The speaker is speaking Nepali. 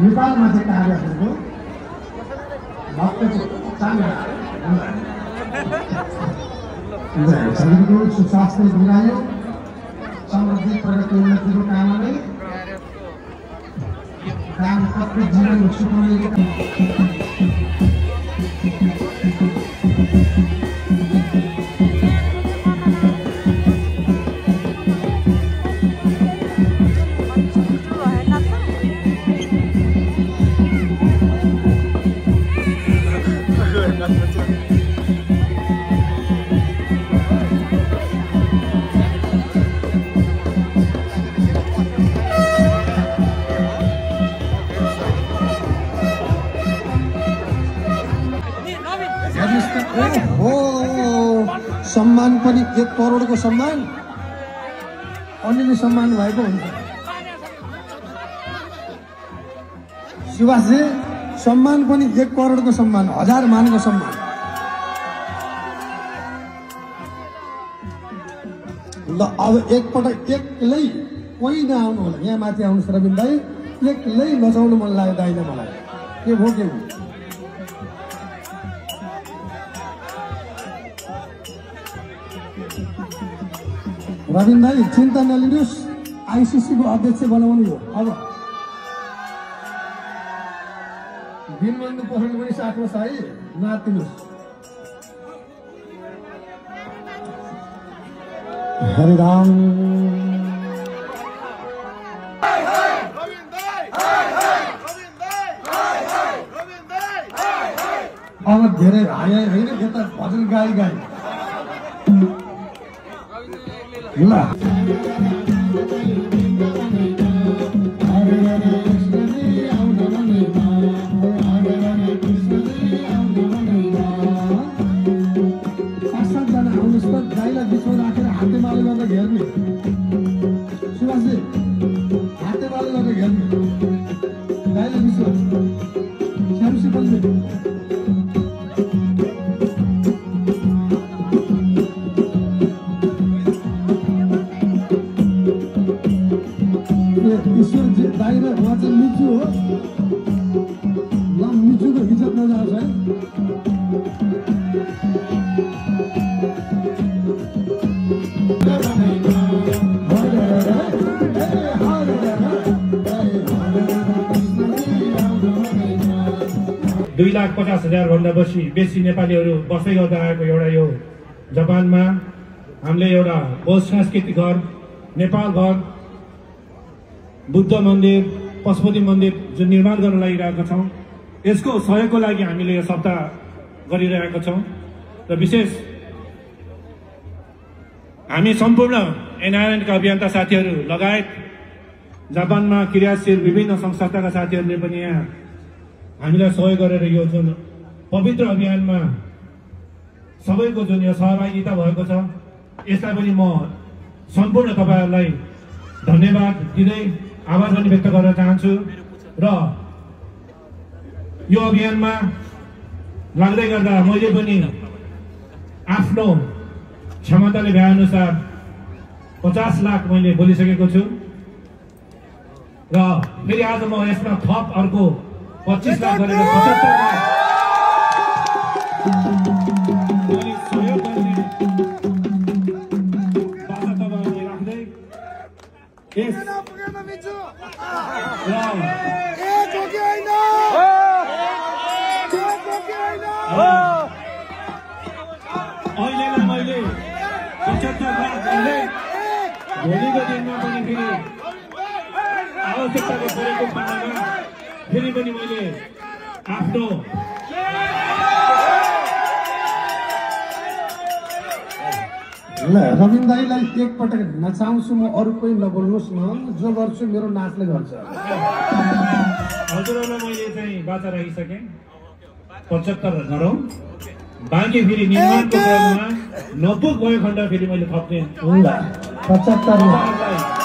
नेपालमा चाहिँ कार्यहरूको भक्तको शरीरको सुस्वास्थ्य बिरायो समृद्धि प्रगति उन्नतिको कामले दाम्पत्य जीवन सुखमय सम्मान पनि 1 करोडको सम्मान अलिअलि सम्मान भएको हुन्छ। सुभाषजी सम्मान पनि 1 करोडको सम्मान 1000 मानको सम्मान। ल अब एकपटक एक्लै कोही नआउनु होला यहाँ माथि आउनुहोस् रविन दाई, एक्लै नचाउनु मन लाग्यो दाइले मलाई। के भो के हो रविन दाई, चिन्ता नलिनुहोस्, आईसीसी को अध्यक्ष बनाउनु हो। अब दिनबन्धु पोखरेल पनि साथमा छ है, नातिनुहोस्। हरे राम। अब धेरै आए होइन, यता भजन गाई गाई ल गाईलाई बिचमा राखेर हातेमालो गरेर घेर्ने। सुभाषजी हातेमालो गरेर घेर्ने। दाइमा म चाहिँ मिचु हो ल मिचुको हिजत नजाओस् है दुई लाख 50,000 भन्दा बेसी नेपालीहरू बस्दै गर्दा आएको एउटा यो जापानमा हामीले एउटा बहु सांस्कृतिक घर नेपाल घर बुद्ध मन्दिर पशुपति मन्दिर जुन निर्माण गर्न लागिरहेका छौँ यसको सहयोगको लागि हामीले यो सप्ताह गरिरहेका छौँ र विशेष हामी सम्पूर्ण एनआरएनका अभियन्ता साथीहरू लगायत जापानमा क्रियाशील विभिन्न संस्थाका साथीहरूले पनि यहाँ हामीलाई सहयोग गरेर यो जुन पवित्र अभियानमा सबैको जुन यो सहभागिता भएको छ यसलाई पनि म सम्पूर्ण तपाईहरुलाई धन्यवाद दिँदै आभार पनि व्यक्त गर्न चाहन्छु र यो अभियानमा लाग्दै गर्दा मैले पनि आफ्नो क्षमताले भए अनुसार 50 लाख मैले बोलिसकेको छु र फेरि आज म यसमा थप अर्को 25 लाख गरेर 75 लाख मैले सहयोग गर्ने बाचा तपाईहरुले राख्दै यस अहिलेलाई मैले 75 लाख भन्दै भोलिको दिनमा पनि फेरि आवश्यकताले परेको खण्डमा फेरि पनि मैले आफ्नो ल रविन दाईलाई एकपटक नचाउँछु म अरु कोही नबोल्नुस् न जो गर्छु मेरो नाचले गर्छ हजुरहरुलाई मैले चाहिँ बाचा राखिसके 75 गरौँ बाँकी फेरि निर्माणको क्रममा नपुग भयो खण्ड फेरि मैले थप्ने ल 75 लाख